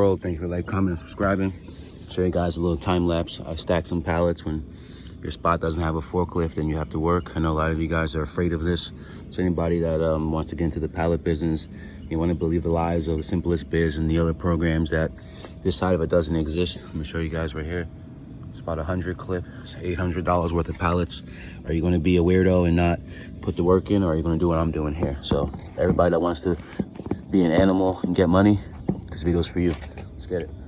world. Thank you for like, comment, and subscribing. Show you guys a little time lapse. I stacked some pallets when your spot doesn't have a forklift and you have to work. I know a lot of you guys are afraid of this. So anybody that wants to get into the pallet business, you want to believe the lies of the Simplest Biz and the other programs that this side of it doesn't exist. I'm gonna show you guys right here. It's about 100 clip. It's $800 worth of pallets. Are you going to be a weirdo and not put the work in, or are you going to do what I'm doing here? So everybody that wants to be an animal and get money, this video's for you. Let's get it.